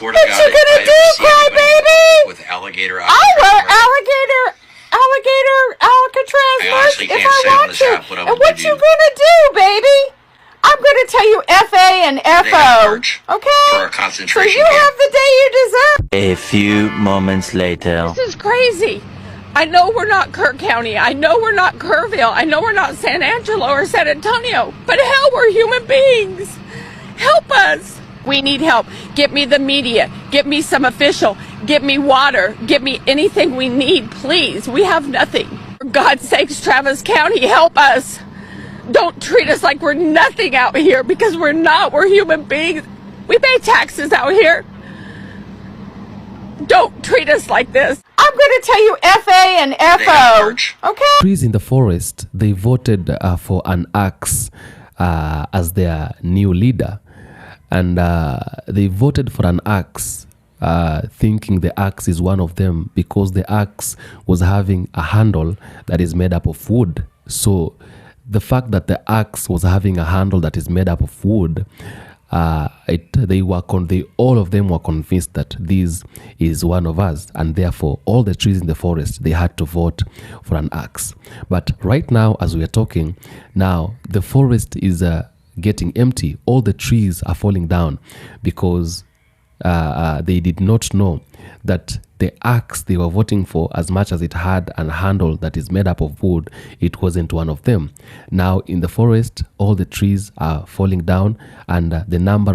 Swear to What God, you gonna do, crybaby? with alligator. I wear alligator Alcatraz I merch honestly if can't I say on want this to. app what I And want what to you do. gonna do, baby? I'm gonna tell you FA and They have FO. merch Okay? for our So concentration you camp. have the day you deserve. A few moments later. This is crazy. I know we're not Kirk County. I know we're not Kerrville. I know we're not San Angelo or San Antonio. But hell, we're human beings. Help us. We need help. Get me the media. Get me some official. Get me water. Get me anything we need, please. We have nothing. For God's sakes, Travis County, help us. Don't treat us like we're nothing out here, because we're not. We're human beings. We pay taxes out here. Don't treat us like this. I'm gonna tell you FA and They have FO. merch. Okay? Trees in the forest, they voted for an axe as their new leader. And they voted for an axe, thinking the axe is one of them, because the axe was having a handle that is made up of wood. So the fact that the axe was having a handle that is made up of wood, all of them were convinced that this is one of us, and therefore all the trees in the forest, they had to vote for an axe. But right now, as we are talking now, the forest is getting empty. All the trees are falling down because they did not know that the axe they were voting for, as much as it had a handle that is made up of wood, it wasn't one of them. Now in the forest, all the trees are falling down, and the number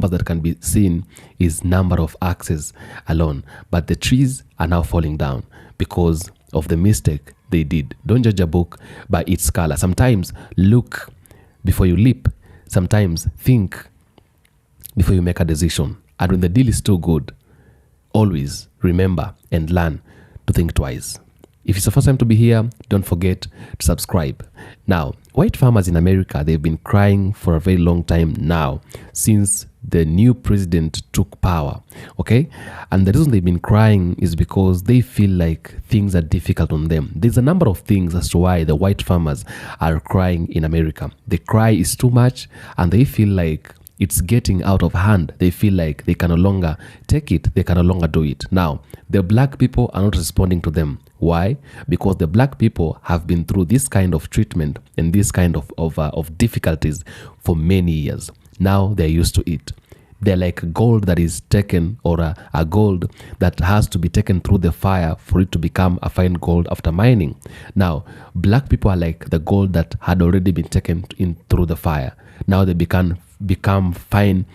that can be seen is number of axes alone. But the trees are now falling down because of the mistake they did. Don't judge a book by its color. Sometimes look before you leap. Sometimes think before you make a decision. And when the deal is too good, always remember and learn to think twice. If it's the first time to be here, don't forget to subscribe. Now, white farmers in America, they've been crying for a very long time now, since the new president took power, okay? And the reason they've been crying is because they feel like things are difficult on them. There's a number of things as to why the white farmers are crying in America. The cry is too much, and they feel like it's getting out of hand. They feel like they can no longer take it. They can no longer do it. Now, the black people are not responding to them. Why? Because the black people have been through this kind of treatment and this kind of difficulties for many years. Now they're used to it. They're like gold that is taken, or a gold that has to be taken through the fire for it to become a fine gold after mining. Now, black people are like the gold that had already been taken in through the fire. Now they become fine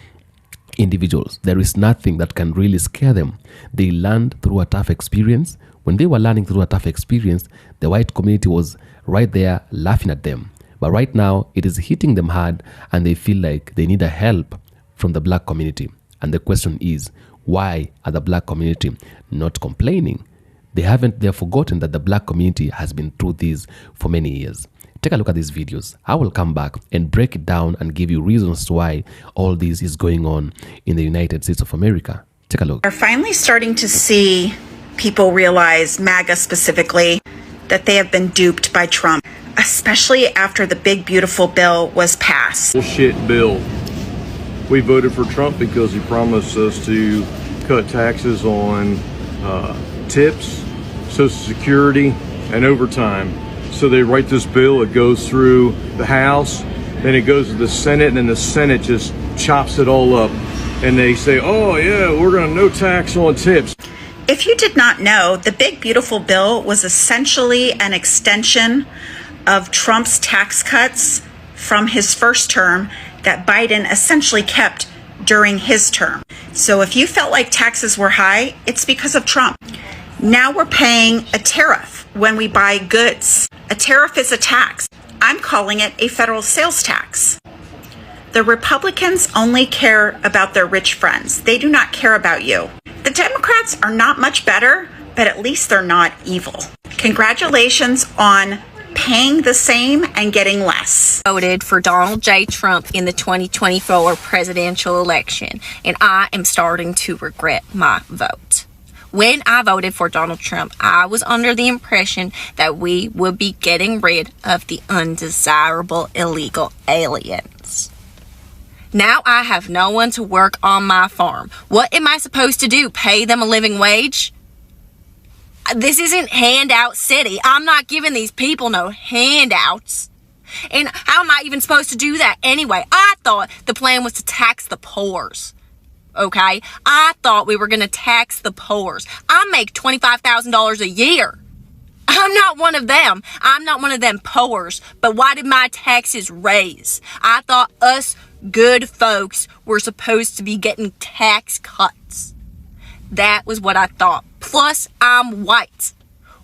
individuals. There is nothing that can really scare them. They learned through a tough experience. When they were learning through a tough experience, the white community was right there laughing at them. But right now, it is hitting them hard, and they feel like they need a help from the black community. And the question is, why are the black community not complaining? They're forgotten that the black community has been through this for many years. Take a look at these videos. I will come back and break it down and give you reasons why all this is going on in the United States of America. Take a look. We're finally starting to see people realize, MAGA specifically, that they have been duped by Trump, especially after the big, beautiful bill was passed. Bullshit bill. We voted for Trump because he promised us to cut taxes on tips, Social Security, and overtime. So they write this bill, it goes through the House, then it goes to the Senate, and then the Senate just chops it all up. And they say, oh yeah, we're gonna no tax on tips. If you did not know, the big, beautiful bill was essentially an extension of Trump's tax cuts from his first term that Biden essentially kept during his term. So if you felt like taxes were high, it's because of Trump. Now we're paying a tariff when we buy goods. A tariff is a tax. I'm calling it a federal sales tax. The Republicans only care about their rich friends. They do not care about you. The Democrats are not much better, but at least they're not evil. Congratulations on paying the same and getting less. Voted for Donald J. Trump in the 2024 presidential election, and I am starting to regret my vote. When I voted for Donald Trump, I was under the impression that we would be getting rid of the undesirable illegal aliens. Now I have no one to work on my farm. What am I supposed to do? Pay them a living wage? This isn't handout city. I'm not giving these people no handouts. And how am I even supposed to do that anyway? I thought the plan was to tax the poors. Okay? I thought we were going to tax the poors. I make $25,000 a year. I'm not one of them. I'm not one of them poors. But why did my taxes raise? I thought us good folks were supposed to be getting tax cuts. That was what I thought. Plus, I'm white.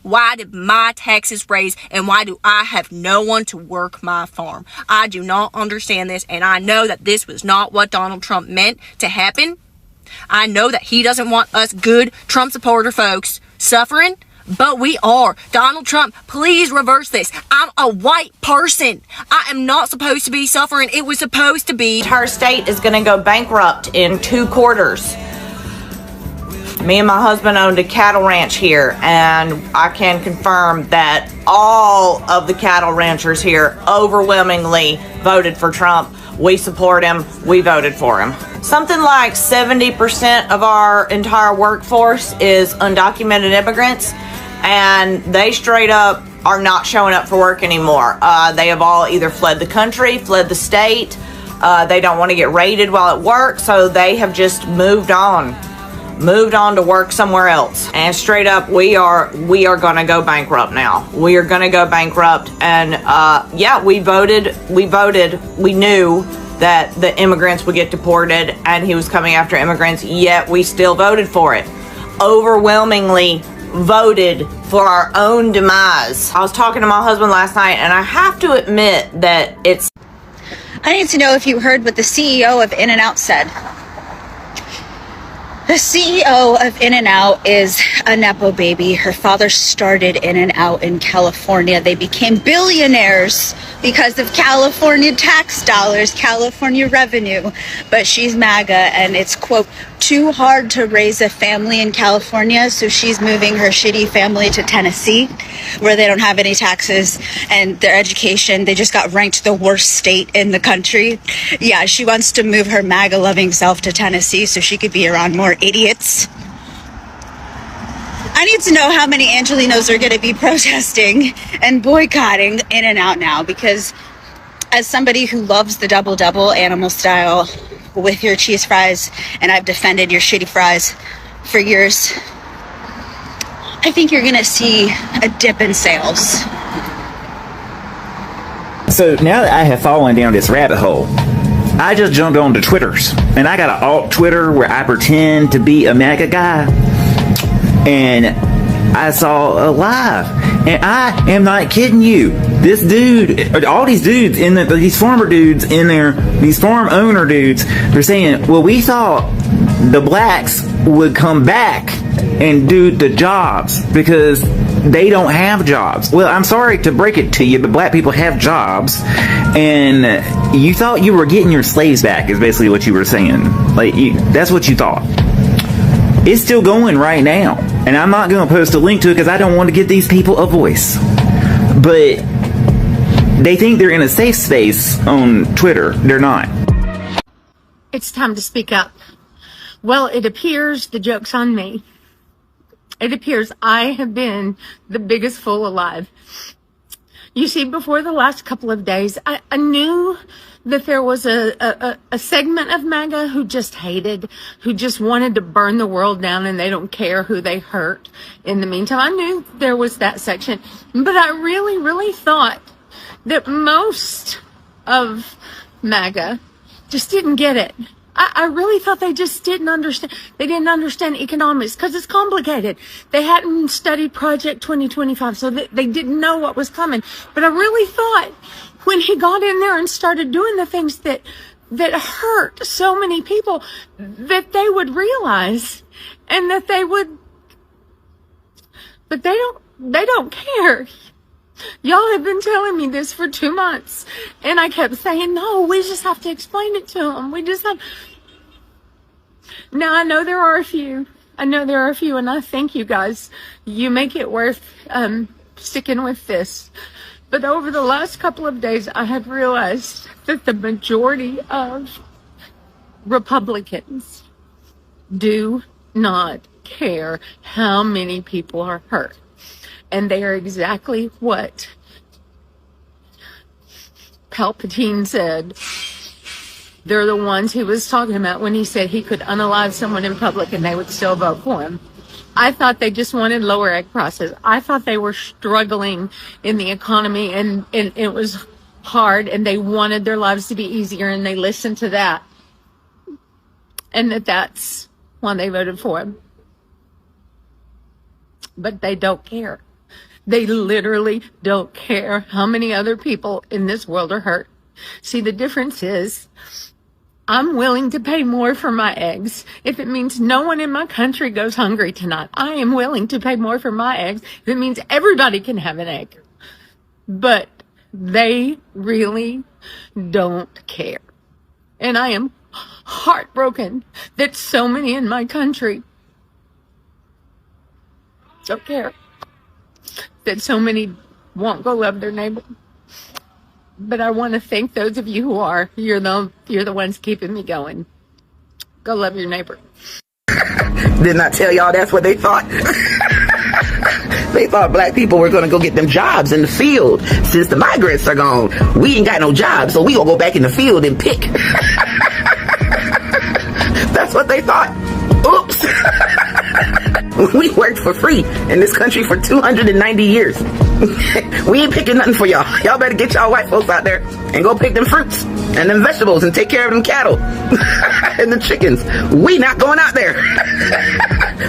Why did my taxes raise, and why do I have no one to work my farm? I do not understand this, and I know that this was not what Donald Trump meant to happen. I know that he doesn't want us good Trump supporter folks suffering, but we are. Donald Trump, please reverse this. I'm a white person. I am not supposed to be suffering. It was supposed to be. Her state is going to go bankrupt in 2 quarters. Me and my husband owned a cattle ranch here, and I can confirm that all of the cattle ranchers here overwhelmingly voted for Trump. We support him. We voted for him. Something like 70% of our entire workforce is undocumented immigrants, and they straight up are not showing up for work anymore. They have all either fled the country, fled the state. They don't want to get raided while at work, so they have just moved on to work somewhere else. And straight up, we are gonna go bankrupt now. We are gonna go bankrupt. And yeah, we voted. We knew that the immigrants would get deported, and he was coming after immigrants, yet we still voted for it. Overwhelmingly voted for our own demise. I was talking to my husband last night, and I have to admit that it's... I need to know if you heard what the CEO of InNOut said. The CEO of InNOut is a Nepo baby. Her father started InNOut in California. They became billionaires because of California tax dollars, California revenue. But she's MAGA, and it's, quote, too hard to raise a family in California, so she's moving her shitty family to Tennessee, where they don't have any taxes, and their education, they just got ranked the worst state in the country. Yeah, she wants to move her MAGA-loving self to Tennessee so she could be around more idiots. I need to know how many Angelinos are going to be protesting and boycotting InNOut now, because as somebody who loves the double-double animal style with your cheese fries, and I've defended your shitty fries for years, I think you're going to see a dip in sales. So now that I have fallen down this rabbit hole, I just jumped onto Twitters, and I got an alt Twitter where I pretend to be a MAGA guy, and I saw a live, and I am not kidding you. This dude, all these dudes these farmer dudes in there, these farm owner dudes, they're saying, well, we thought the blacks would come back and do the jobs because they don't have jobs. Well, I'm sorry to break it to you, but black people have jobs, and you thought you were getting your slaves back is basically what you were saying. That's what you thought. It's still going right now, and I'm not going to post a link to it because I don't want to give these people a voice. But they think they're in a safe space on Twitter. They're not. It's time to speak up. Well, it appears the joke's on me. It appears I have been the biggest fool alive. You see, before the last couple of days, I knew that there was a segment of MAGA who just hated, who just wanted to burn the world down, and they don't care who they hurt in the meantime. I knew there was that section, but I really, really thought that most of MAGA just didn't get it. I really thought they just didn't understand. They didn't understand economics because it's complicated. They hadn't studied Project 2025, so they didn't know what was coming. But I really thought when he got in there and started doing the things that hurt so many people, that they would realize, and that they would. But they don't care. Y'all have been telling me this for 2 months, and I kept saying, no, we just have to explain it to them. We just have. Now, I know there are a few, and I thank you guys. You make it worth sticking with this. But over the last couple of days, I have realized that the majority of Republicans do not care how many people are hurt. And they are exactly what Palpatine said. They're the ones he was talking about when he said he could unalive someone in public and they would still vote for him. I thought they just wanted lower egg prices. I thought they were struggling in the economy and it was hard and they wanted their lives to be easier and they listened to that. And that's why they voted for him. But they don't care. They literally don't care how many other people in this world are hurt. See, the difference is I'm willing to pay more for my eggs. If it means no one in my country goes hungry tonight, I am willing to pay more for my eggs. If it means everybody can have an egg. But they really don't care. And I am heartbroken that so many in my country don't care. That so many won't go love their neighbor. But I want to thank those of you who are. You're the ones keeping me going. Go love your neighbor. Didn't I tell y'all that's what they thought? They thought black people were going to go get them jobs in the field. Since the migrants are gone, we ain't got no jobs, so we gonna go back in the field and pick. That's what they thought. Oops. We worked for free in this country for 290 years. We ain't picking nothing for y'all. Y'all better get y'all white folks out there and go pick them fruits and them vegetables and take care of them cattle and the chickens. We not going out there.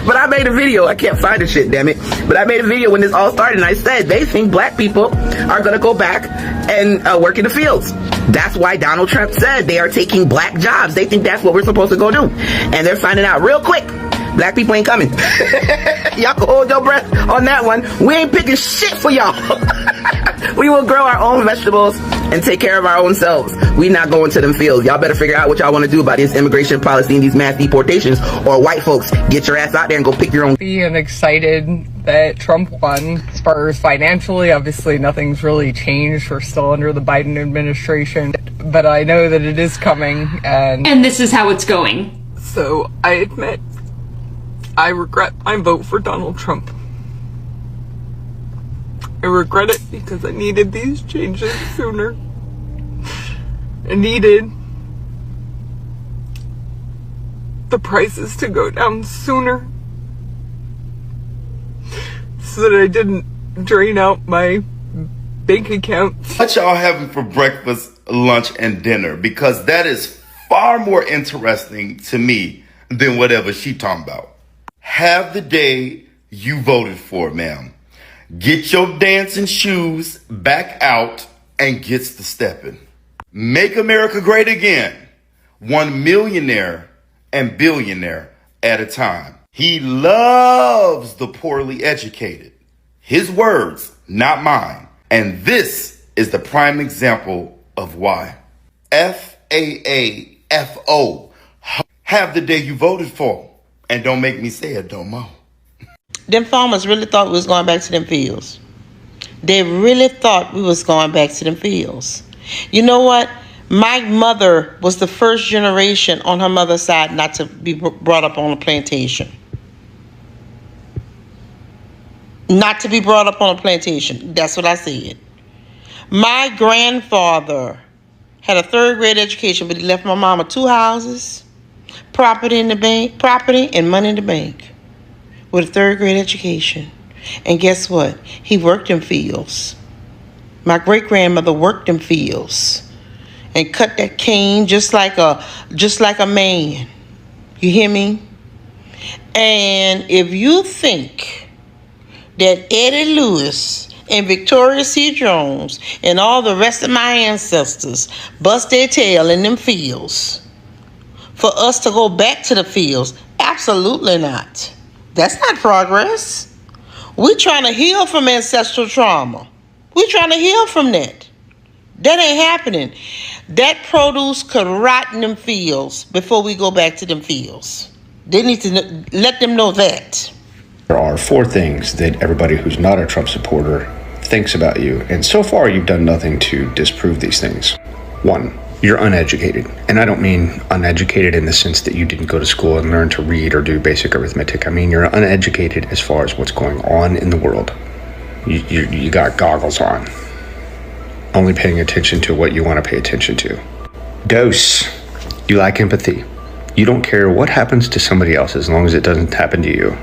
But I made a video. I can't find the shit, damn it. But I made a video when this all started and I said they think black people are going to go back and work in the fields. That's why Donald Trump said they are taking black jobs. They think that's what we're supposed to go do. And they're finding out real quick. Black people ain't coming. Y'all can hold your breath on that one. We ain't picking shit for y'all. We will grow our own vegetables and take care of our own selves. We not going to them fields. Y'all better figure out what y'all want to do about this immigration policy and these mass deportations, or white folks, get your ass out there and go pick your own. I'm excited that Trump won. As far as financially, obviously nothing's really changed. We're still under the Biden administration, but I know that it is coming, and this is how it's going. So I admit I regret my vote for Donald Trump. I regret it because I needed these changes sooner. I needed the prices to go down sooner so that I didn't drain out my bank account. What y'all having for breakfast, lunch, and dinner? Because that is far more interesting to me than whatever she talking about. Have the day you voted for, ma'am. Get your dancing shoes back out and gets to stepping. Make America great again. One millionaire and billionaire at a time. He loves the poorly educated. His words, not mine. And this is the prime example of why. FAAFO. Have the day you voted for. And don't make me say it no more. Them farmers really thought we was going back to them fields. They really thought we was going back to them fields. You know what? My mother was the first generation on her mother's side not to be brought up on a plantation. Not to be brought up on a plantation. That's what I said. My grandfather had a 3rd grade education, but he left my mama 2 houses, property in the bank, property and money in the bank, with a 3rd grade education. And guess what? He worked in fields. My great grandmother worked in fields and cut that cane just like a man. You hear me? And if you think that Eddie Lewis and Victoria C. Jones and all the rest of my ancestors bust their tail in them fields for us to go back to the fields, absolutely not. That's not progress. We're trying to heal from ancestral trauma. We're trying to heal from that. That ain't happening. That produce could rot in them fields before we go back to them fields. They need to let them know that. There are 4 things that everybody who's not a Trump supporter thinks about you, and so far you've done nothing to disprove these things. 1, You're uneducated. And I don't mean uneducated in the sense that you didn't go to school and learn to read or do basic arithmetic. I mean, you're uneducated as far as what's going on in the world. You got goggles on, only paying attention to what you want to pay attention to. Dose. You lack empathy. You don't care what happens to somebody else as long as it doesn't happen to you.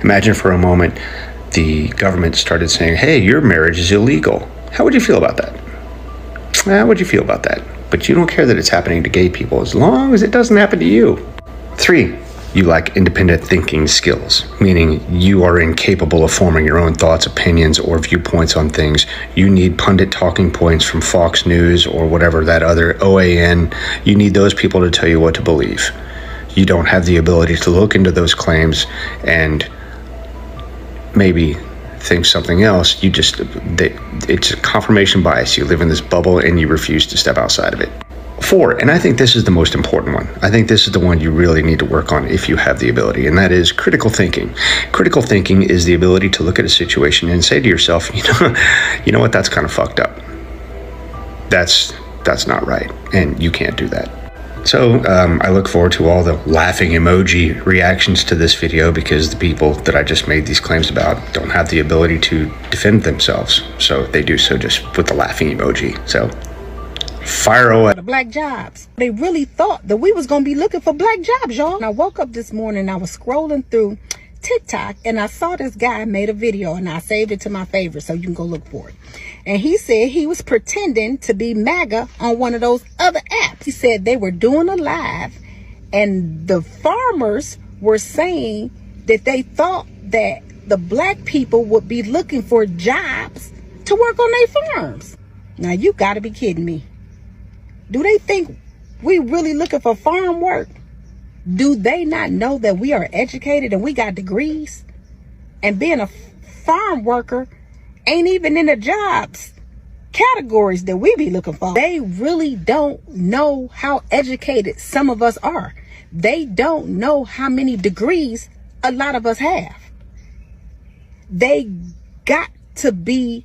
Imagine for a moment the government started saying, hey, your marriage is illegal. How would you feel about that? How would you feel about that? But you don't care that it's happening to gay people as long as it doesn't happen to you. 3, you lack independent thinking skills, meaning you are incapable of forming your own thoughts, opinions, or viewpoints on things. You need pundit talking points from Fox News or whatever that other OAN. You need those people to tell you what to believe. You don't have the ability to look into those claims and maybe think something else. It's a confirmation bias. You live in this bubble and you refuse to step outside of it. 4, and I think this is the most important one. I think this is the one you really need to work on if you have the ability, and that is critical thinking. Critical thinking is the ability to look at a situation and say to yourself, you know what, that's kind of fucked up. That's not right, and you can't do that. So I look forward to all the laughing emoji reactions to this video, because the people that I just made these claims about don't have the ability to defend themselves. So they do so just with the laughing emoji. So fire away. The black jobs. They really thought that we was going to be looking for black jobs, y'all. And I woke up this morning, I was scrolling through TikTok, and I saw this guy made a video, and I saved it to my favorite, so you can go look for it. And he said he was pretending to be MAGA on one of those other apps. He said they were doing a live, and the farmers were saying that they thought that the black people would be looking for jobs to work on their farms. Now, you got to be kidding me. Do they think we really looking for farm work? Do they not know that we are educated and we got degrees? And being a farm worker ain't even in the jobs categories that we be looking for. They really don't know how educated some of us are. They don't know how many degrees a lot of us have. They got to be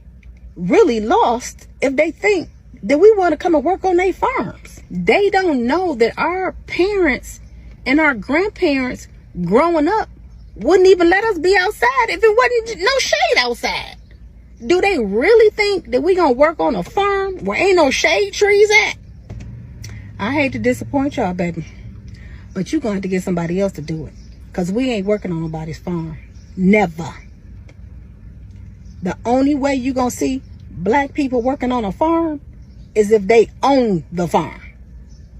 really lost if they think that we want to come and work on their farms. They don't know that our parents and our grandparents growing up wouldn't even let us be outside if it wasn't no shade outside. Do they really think that we gonna work on a farm where ain't no shade trees at? I hate to disappoint y'all, baby, but you gonna have to get somebody else to do it, because we ain't working on nobody's farm. Never. The only way you gonna see black people working on a farm is if they own the farm,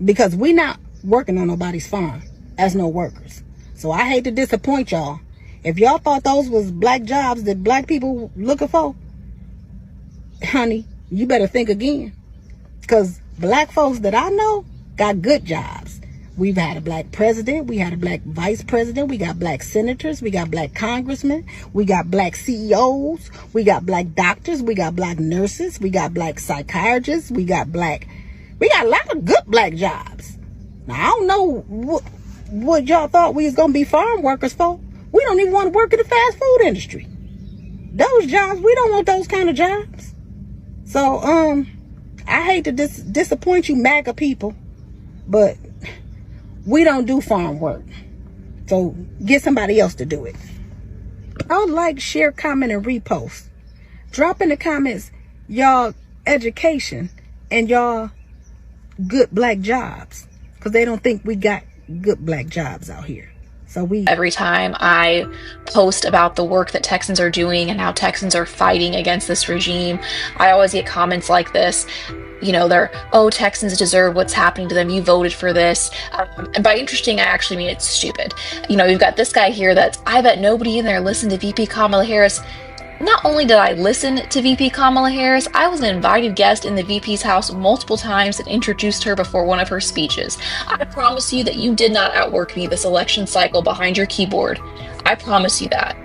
because we not working on nobody's farm as no workers. So I hate to disappoint y'all. If y'all thought those was black jobs that black people looking for, honey, you better think again, because black folks that I know got good jobs. We've had a black president, we had a black vice president, we got black senators, we got black congressmen, we got black CEOs, we got black doctors, we got black nurses, we got black psychiatrists, we got a lot of good black jobs. Now, I don't know what y'all thought we was gonna be farm workers for. We don't even want to work in the fast food industry. Those jobs, we don't want those kind of jobs. So, I hate to disappoint you MAGA people, but we don't do farm work. So get somebody else to do it. I'll like, share, comment, and repost. Drop in the comments y'all education and y'all good black jobs, because they don't think we got good black jobs out here. So every time I post about the work that Texans are doing and how Texans are fighting against this regime, I always get comments like this. You know, oh, Texans deserve what's happening to them. You voted for this. And by interesting, I actually mean it's stupid. You know, we've got this guy here I bet nobody in there listened to VP Kamala Harris. Not only did I listen to VP Kamala Harris, I was an invited guest in the VP's house multiple times and introduced her before one of her speeches. I promise you that you did not outwork me this election cycle behind your keyboard. I promise you that.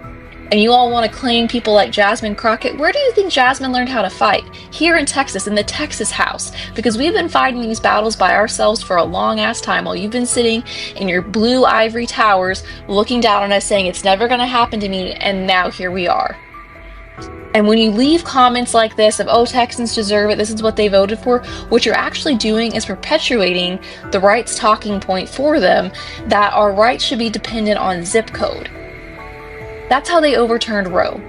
And you all want to claim people like Jasmine Crockett. Where do you think Jasmine learned how to fight? Here in Texas, in the Texas House. Because we've been fighting these battles by ourselves for a long ass time while you've been sitting in your blue ivory towers looking down on us saying it's never going to happen to me, and now here we are. And when you leave comments like this of, oh, Texans deserve it, this is what they voted for, what you're actually doing is perpetuating the rights talking point for them, that our rights should be dependent on zip code. That's how they overturned Roe.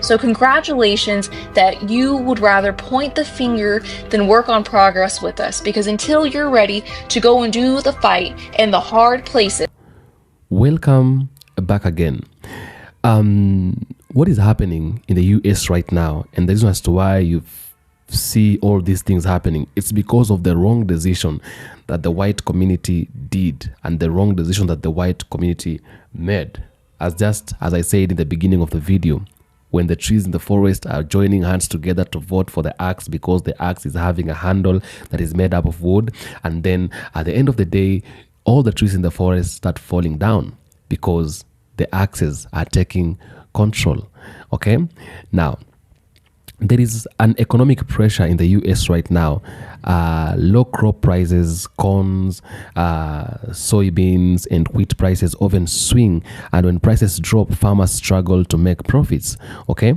So congratulations that you would rather point the finger than work on progress with us, because until you're ready to go and do the fight in the hard places. Welcome back again. What is happening in the US right now, and the reason as to why you see all these things happening, it's because of the wrong decision that the white community did and the wrong decision that the white community made. As I said in the beginning of the video, when the trees in the forest are joining hands together to vote for the axe because the axe is having a handle that is made up of wood, and then at the end of the day, all the trees in the forest start falling down because the axes are taking control. Okay, now there is an economic pressure in the US right now. Low crop prices, corns, soybeans and wheat prices often swing, and when prices drop, farmers struggle to make profits. Okay,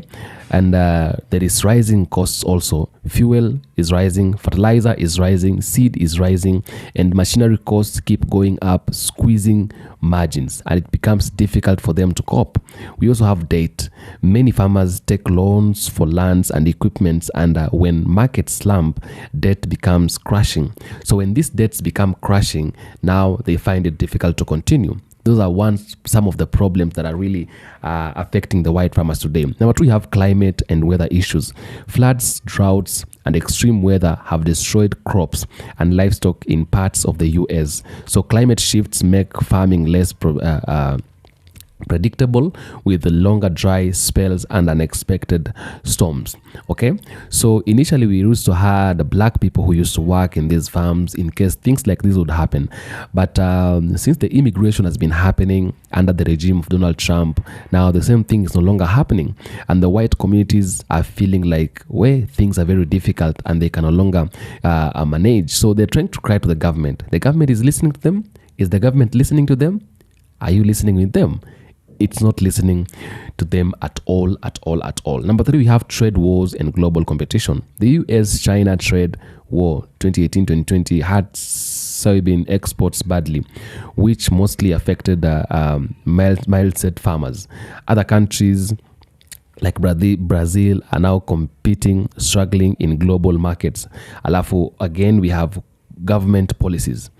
and there is rising costs also. Fuel is rising, fertilizer is rising, seed is rising, and machinery costs keep going up, squeezing margins, and it becomes difficult for them to cope. We also have debt. Many farmers take loans for lands and equipment, and when markets slump, debt becomes crushing. So when these debts become crushing, now they find it difficult to continue. Those are some of the problems that are really affecting the white farmers today. Number two, we have climate and weather issues. Floods, droughts, and extreme weather have destroyed crops and livestock in parts of the US. So climate shifts make farming less predictable, with longer dry spells and unexpected storms. Okay, so initially we used to have black people who used to work in these farms in case things like this would happen, but since the immigration has been happening under the regime of Donald Trump, now the same thing is no longer happening, and the white communities are feeling like, well, things are very difficult and they can no longer manage. So they're trying to cry to the government. The government is listening to them. Is the government listening to them? Are you listening with them? It's not listening to them at all. Number three, we have trade wars and global competition. The US-China trade war 2018-2020 had soybean exports badly, which mostly affected mild-set farmers. Other countries like Brazil are now struggling in global markets. Alafu, again, we have government policies.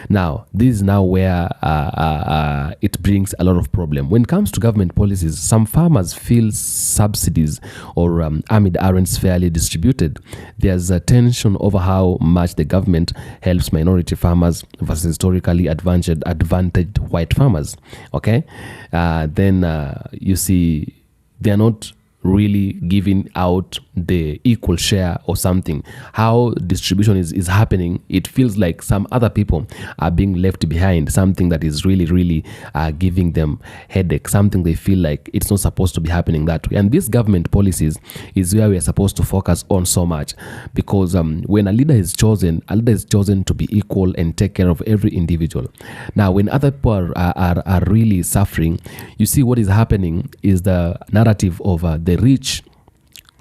Now, this is now where it brings a lot of problem. When it comes to government policies, some farmers feel subsidies or amid aren't fairly distributed. There's a tension over how much the government helps minority farmers versus historically advantaged white farmers. Okay, then you see they're not really giving out the equal share or something. How distribution is happening, it feels like some other people are being left behind, something that is really giving them headache, something they feel like it's not supposed to be happening that way. And these government policies is where we are supposed to focus on so much, because when a leader is chosen to be equal and take care of every individual. Now, when other people are really suffering, you see what is happening is the narrative of the rich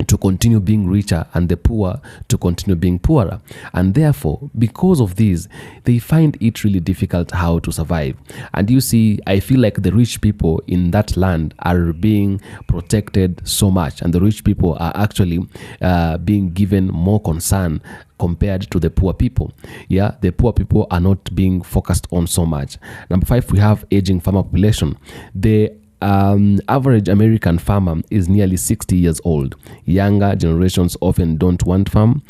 to continue being richer and the poor to continue being poorer. And therefore, because of this, they find it really difficult how to survive. And you see, I feel like the rich people in that land are being protected so much, and the rich people are actually being given more concern compared to the poor people. Yeah, the poor people are not being focused on so much. Number five, we have aging farmer population. The average American farmer is nearly 60 years old. Younger generations often don't want farm,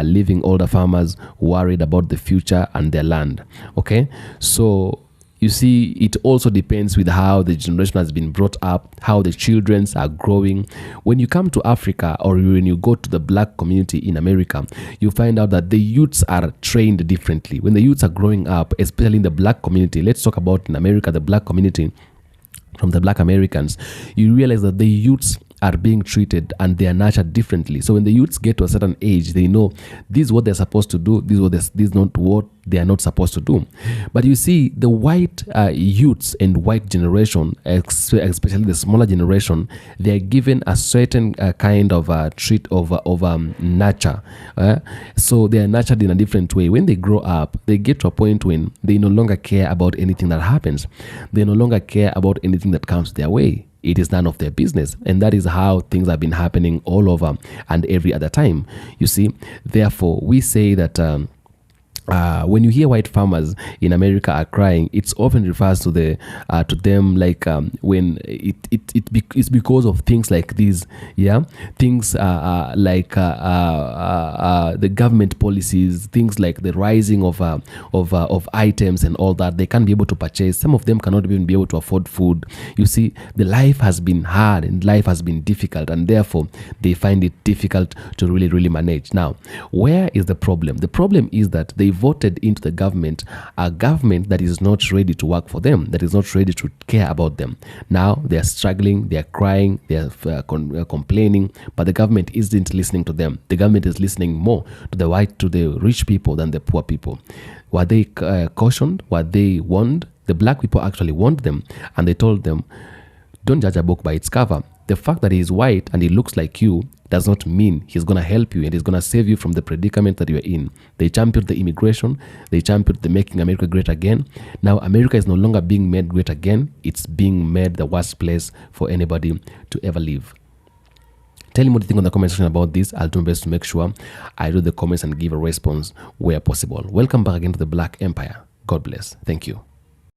leaving older farmers worried about the future and their land. Okay, so you see, it also depends with how the generation has been brought up, how the children are growing. When you come to Africa, or when you go to the black community in America, you find out that the youths are trained differently. When the youths are growing up, especially in the black community, let's talk about in America, the black community, from the black Americans, you realize that the youths are being treated and they are nurtured differently. So when the youths get to a certain age, they know this is what they're supposed to do, this is not what they are not supposed to do. But you see, the white youths and white generation, especially the smaller generation, they are given a certain kind of treat of nurture. So they are nurtured in a different way. When they grow up, they get to a point when they no longer care about anything that happens. They no longer care about anything that comes their way. It is none of their business. And that is how things have been happening all over and every other time. You see, therefore, we say that when you hear white farmers in America are crying, it often refers to them like when it's because of things like these, things like the government policies, things like the rising of items and all that. They can't be able to purchase. Some of them cannot even be able to afford food. You see, the life has been hard and life has been difficult, and therefore they find it difficult to really manage. Now, where is the problem? The problem is that they voted into the government, a government that is not ready to work for them, that is not ready to care about them. Now they are struggling, they are crying, they are complaining, but the government isn't listening to them. The government is listening more to the rich people than the poor people. Were they cautioned? Were they warned? The black people actually warned them, and they told them, don't judge a book by its cover. The fact that he is white and he looks like you does not mean he's going to help you and he's going to save you from the predicament that you're in. They championed the immigration. They championed the making America great again. Now America is no longer being made great again. It's being made the worst place for anybody to ever live. Tell me what you think on the comment section about this. I'll do my best to make sure I read the comments and give a response where possible. Welcome back again to the Black Empire. God bless. Thank you.